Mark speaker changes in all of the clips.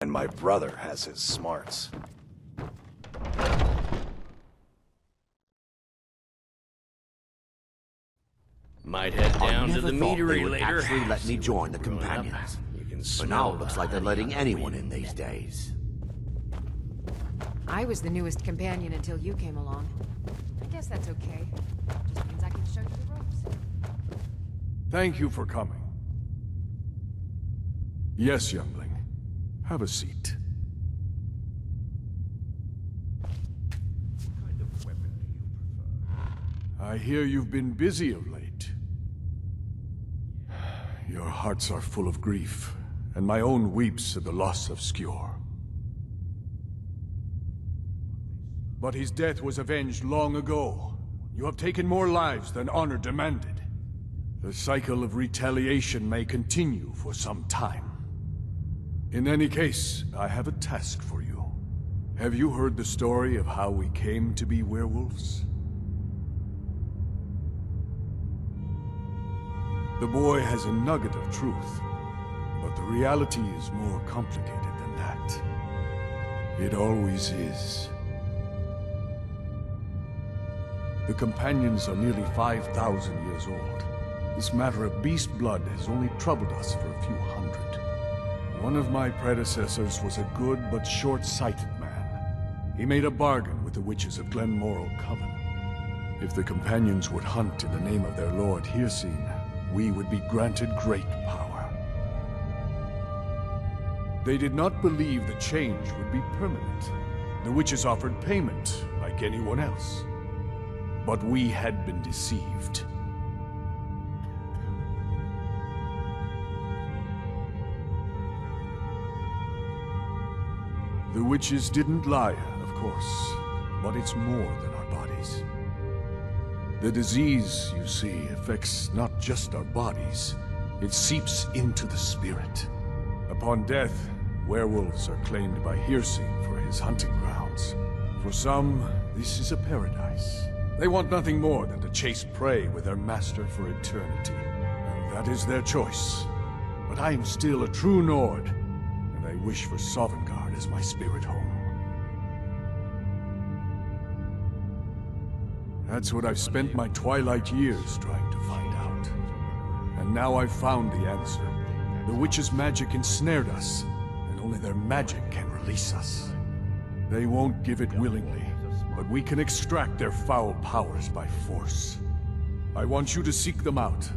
Speaker 1: And my brother has his smarts.
Speaker 2: Might head down to the meadery
Speaker 3: they would
Speaker 2: later.
Speaker 3: actually let me
Speaker 2: See
Speaker 3: join the
Speaker 2: what's growing up.
Speaker 3: companions.
Speaker 2: You can
Speaker 3: But
Speaker 2: smell
Speaker 3: now it looks
Speaker 2: the
Speaker 3: like they're
Speaker 2: honey
Speaker 3: letting
Speaker 2: on the
Speaker 3: anyone
Speaker 2: weed.
Speaker 3: in these days.
Speaker 4: I was the newest companion until you came along. I guess that's okay. Just means I can show you the ropes.
Speaker 5: Thank you for coming. Yes, youngling. Have a seat.
Speaker 6: What kind of weapon do you prefer?
Speaker 5: I hear you've been busy of late. Your hearts are full of grief, and my own weeps at the loss of Skjor. But his death was avenged long ago. You have taken more lives than honor demanded. The cycle of retaliation may continue for some time. In any case, I have a task for you. Have you heard the story of how we came to be werewolves? The boy has a nugget of truth, but the reality is more complicated than that. It always is. The companions are nearly 5,000 years old. This matter of beast blood has only troubled us for a few hundred. One of my predecessors was a good but short-sighted man. He made a bargain with the witches of Glenmoral Coven. If the companions would hunt in the name of their lord Hircine, we would be granted great power. They did not believe the change would be permanent. The witches offered payment, like anyone else. But we had been deceived. The witches didn't lie, of course, but it's more than our bodies. The disease, you see, affects not just our bodies, it seeps into the spirit. Upon death, werewolves are claimed by Hircine for his hunting grounds. For some, this is a paradise. They want nothing more than to chase prey with their master for eternity. And that is their choice. But I am still a true Nord, and I wish for Sovngarde as my spirit home. That's what I've spent my twilight years trying to find out. And now I've found the answer. The witch's magic ensnared us, and only their magic can release us. They won't give it willingly, but we can extract their foul powers by force. I want you to seek them out.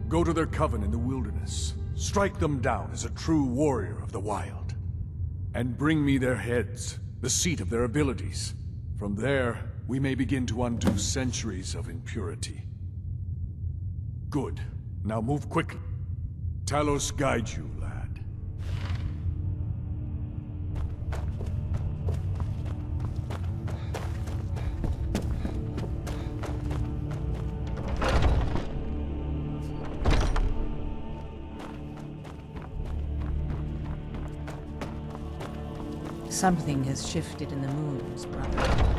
Speaker 5: Go to their coven in the wilderness. Strike them down as a true warrior of the wild. And bring me their heads, the seat of their abilities. From there, we may begin to undo centuries of impurity. Good. Now move quickly. Talos guide you, lad.
Speaker 7: Something has shifted in the moons, brother.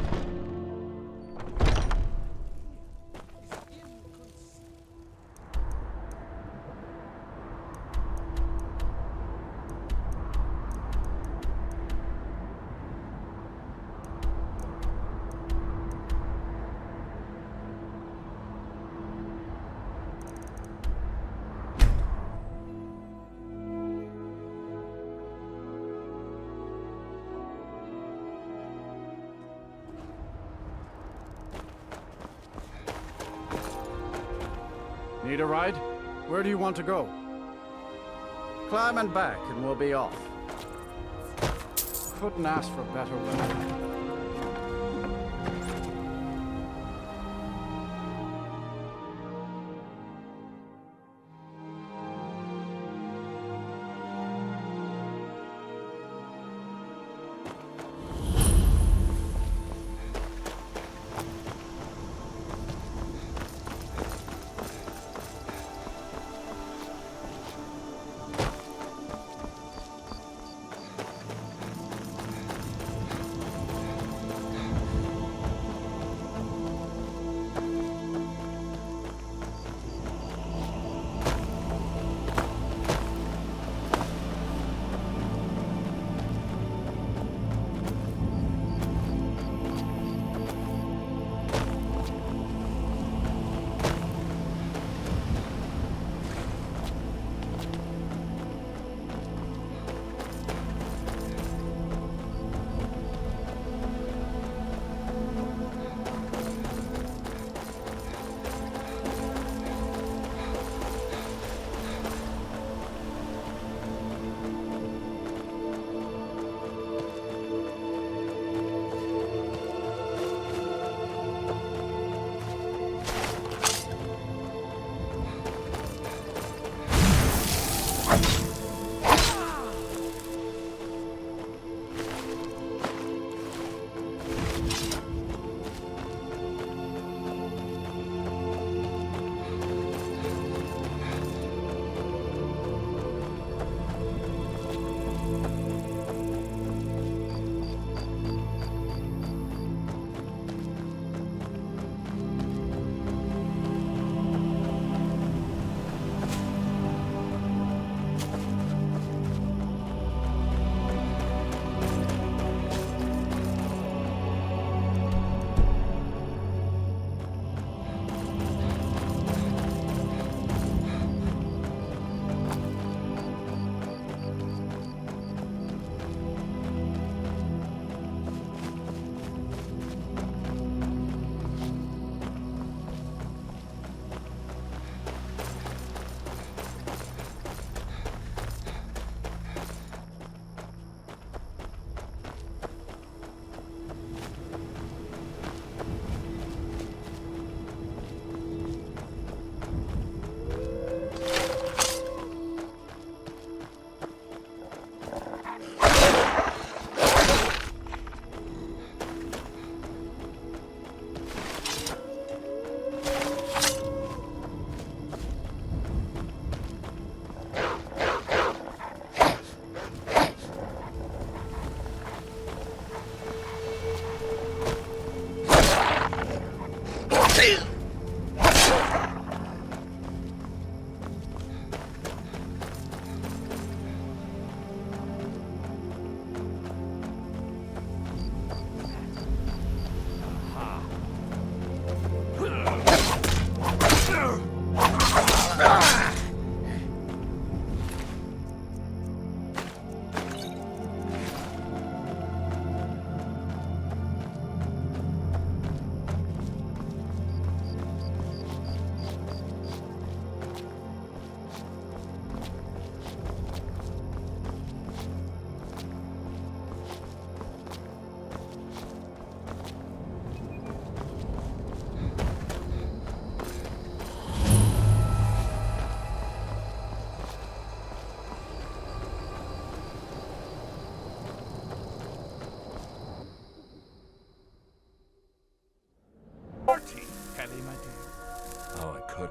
Speaker 8: Need a ride? Where do you want to go? Climb and back and we'll be off. Couldn't ask for better weather.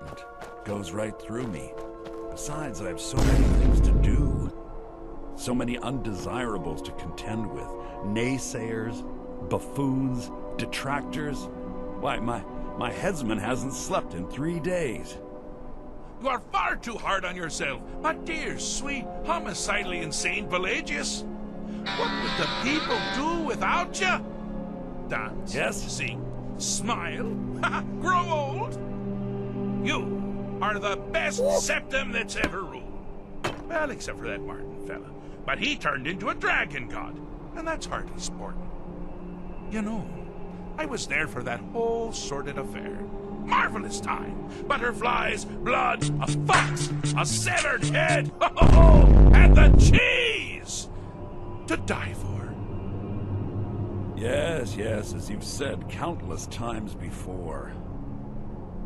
Speaker 3: important. Goes right through me. Besides, I have so many things to do. So many undesirables to contend with. Naysayers, buffoons, detractors. Why, my headsman hasn't slept in 3 days.
Speaker 9: You are far too hard on yourself, my dear, sweet, homicidally insane Pelagius. What would the people do without you? Dance,
Speaker 3: Yes?
Speaker 9: sing, smile, grow old? You are the best septum that's ever ruled. Well, except for that Martin fella. But he turned into a dragon god, and that's hardly sporting. You know, I was there for that whole sordid affair. Marvelous time. Butterflies, blood, a fox, a severed head, and the cheese to die for.
Speaker 3: Yes, as you've said countless times before.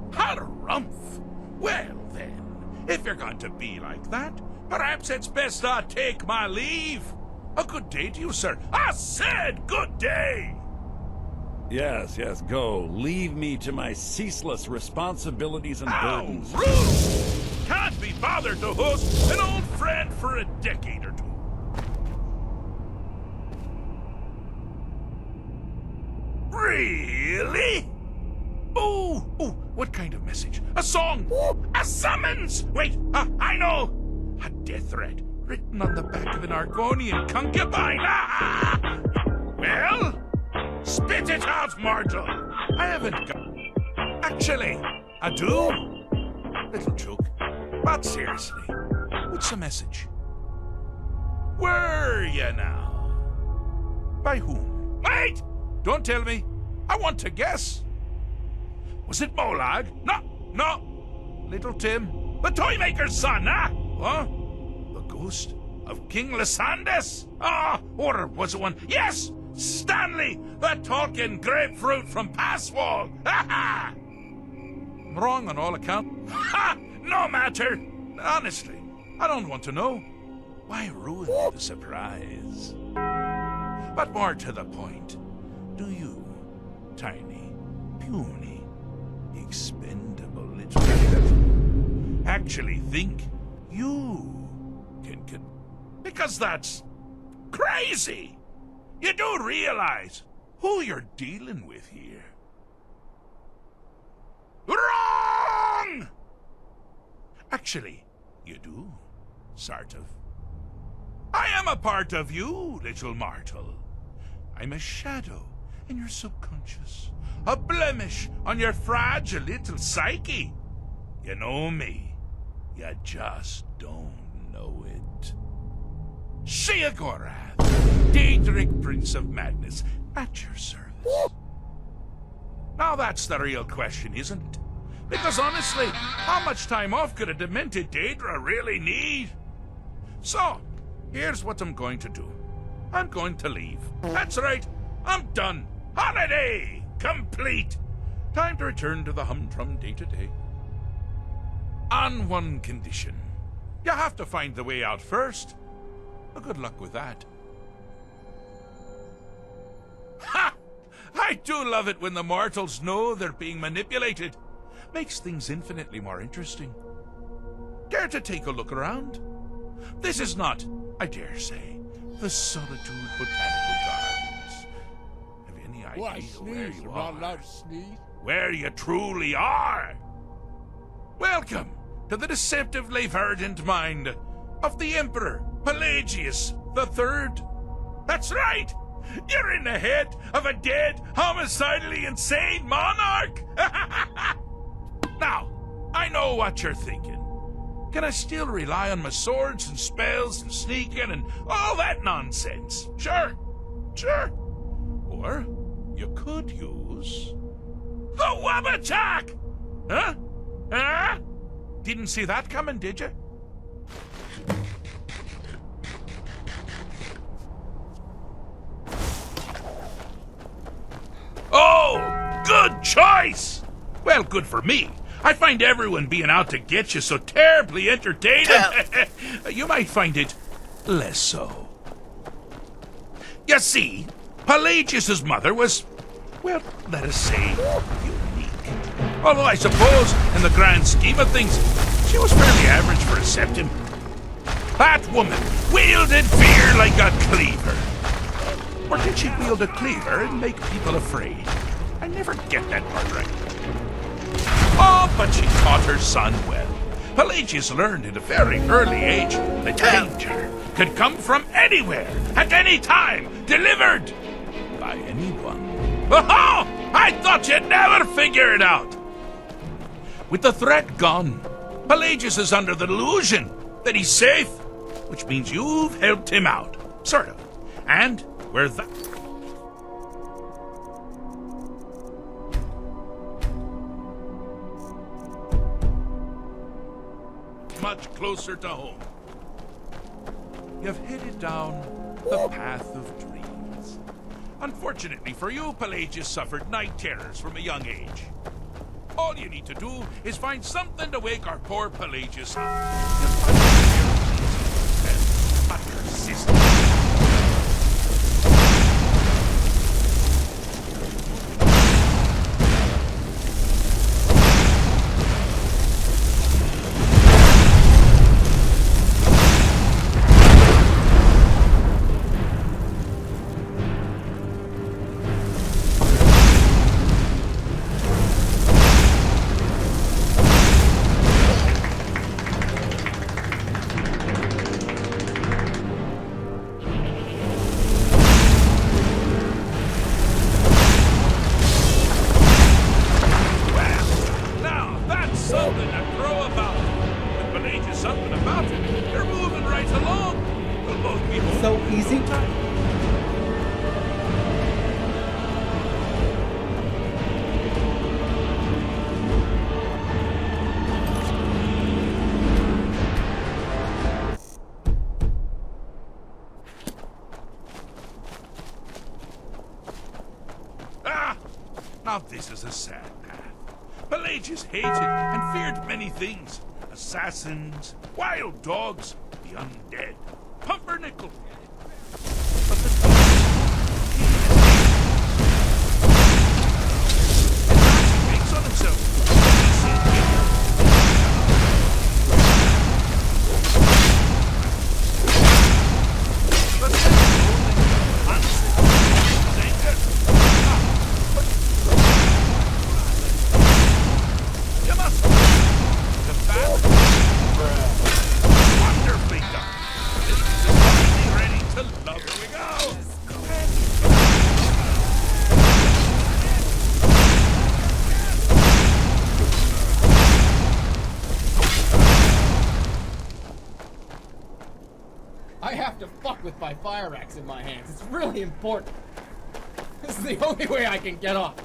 Speaker 9: Harumph! Well then, if you're going to be like that, perhaps it's best I take my leave. A good day to you, sir. I said good day!
Speaker 3: Yes, go. Leave me to my ceaseless responsibilities and
Speaker 9: How
Speaker 3: burdens.
Speaker 9: rude! Can't be bothered to host an old friend for a decade or two. Really? Oh, what kind of message? A song? A summons? Wait, I know! A death threat written on the back of an Argonian concubine. Well, spit it out, mortal. I haven't got... Actually, I do. Little joke. But seriously, what's the message? Were you now? By whom? Wait! Don't tell me. I want to guess. Was it Molag? No. Little Tim. The Toymaker's son, huh? The ghost of King Lysandas? Or was it one? Yes! Stanley, the talking grapefruit from Passwall. I'm wrong on all accounts. No matter. Honestly, I don't want to know. Why ruin the surprise? But more to the point, do you, tiny, puny, expendable little actually think you can because that's crazy. You do realize who you're dealing with here. Wrong! Actually, you do, sort of. I am a part of you, little mortal. I'm a shadow in your subconscious, a blemish on your fragile little psyche. You know me, you just don't know it. Sheogorath, Daedric Prince of Madness, at your service. Now that's the real question, isn't it? Because honestly, how much time off could a demented Daedra really need? So, here's what I'm going to do. I'm going to leave. That's right, I'm done. Holiday complete. Time to return to the humdrum day-to-day. On one condition. You have to find the way out first. Well, good luck with that. Ha! I do love it when the mortals know they're being manipulated. Makes things infinitely more interesting. Care to take a look around? This is not, I dare say, the Solitude Botanical Gardens. Have you any idea where you are? Where you truly are? Welcome to the deceptively verdant mind of the Emperor Pelagius III. That's right! You're in the head of a dead, homicidally insane monarch! Now, I know what you're thinking. Can I still rely on my swords and spells and sneaking and all that nonsense? Sure. Or you could use the Wabbatak! Huh? Didn't see that coming, did you? Oh, good choice! Well, good for me. I find everyone being out to get you so terribly entertaining. You might find it less so. You see, Pelagius's mother was, well, let us say, unique. Although I suppose, in the grand scheme of things, she was fairly average for a septim. That woman wielded fear like a cleaver. Or did she wield a cleaver and make people afraid? I never get that part right. Oh, but she taught her son well. Pelagius learned at a very early age that danger could come from anywhere, at any time, delivered by anyone. Oh, I thought you'd never figure it out. With the threat gone, Pelagius is under the delusion that he's safe, which means you've helped him out, sort of. And we're much closer to home. You've headed down the path of dreams. Unfortunately for you, Pelagius suffered night terrors from a young age. All you need to do is find something to wake our poor Pelagius up. Just find and persistent. Now this is a sad path. Pelagius hated and feared many things. Assassins, wild dogs, the undead, pumpernickel. But the he makes on himself.
Speaker 10: I have to fuck with my fire axe in my hands. It's really important. This is the only way I can get off.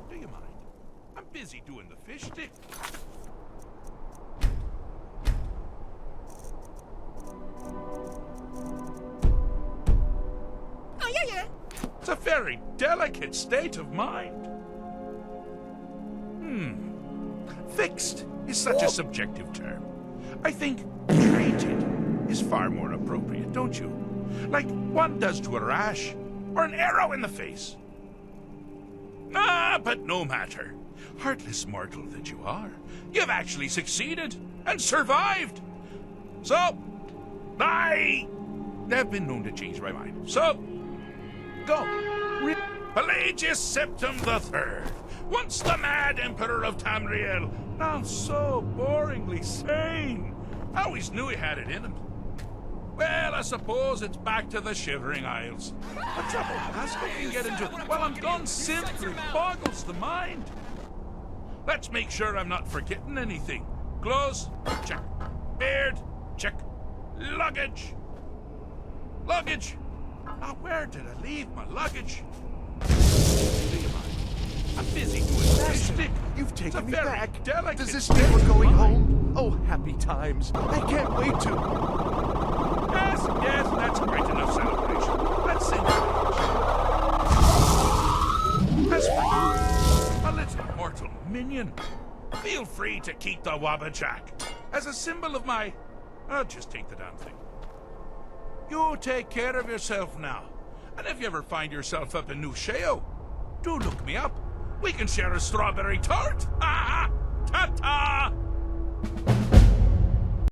Speaker 9: Do you mind? I'm busy doing the fish stick. It's a very delicate state of mind. Fixed is such a subjective term. I think treated is far more appropriate, don't you? Like one does to a rash or an arrow in the face. But no matter. Heartless mortal that you are, you've actually succeeded and survived. So, I have been known to change my mind. So, go. Pelagius Septim III, once the mad Emperor of Tamriel, now so boringly sane. I always knew he had it in him. Well, I suppose it's back to the Shivering Isles. The trouble Pascal can get into while I'm gone simply boggles the mind. Let's make sure I'm not forgetting anything. Clothes, check. Beard, check. Luggage. Luggage. Now, where did I leave my luggage? I'm busy doing this stick.
Speaker 1: You've taken me back.
Speaker 9: Delicate.
Speaker 1: Does this mean we're going home? Oh, happy times. I can't wait to.
Speaker 9: Yes, that's quite enough celebration. Let's sing. As for you, a little mortal minion, feel free to keep the Wabbajack as a symbol of my I'll just take the damn thing. You take care of yourself now. And if you ever find yourself up in New Sheo, do look me up. We can share a strawberry tart. Ha ha! Ta-ta!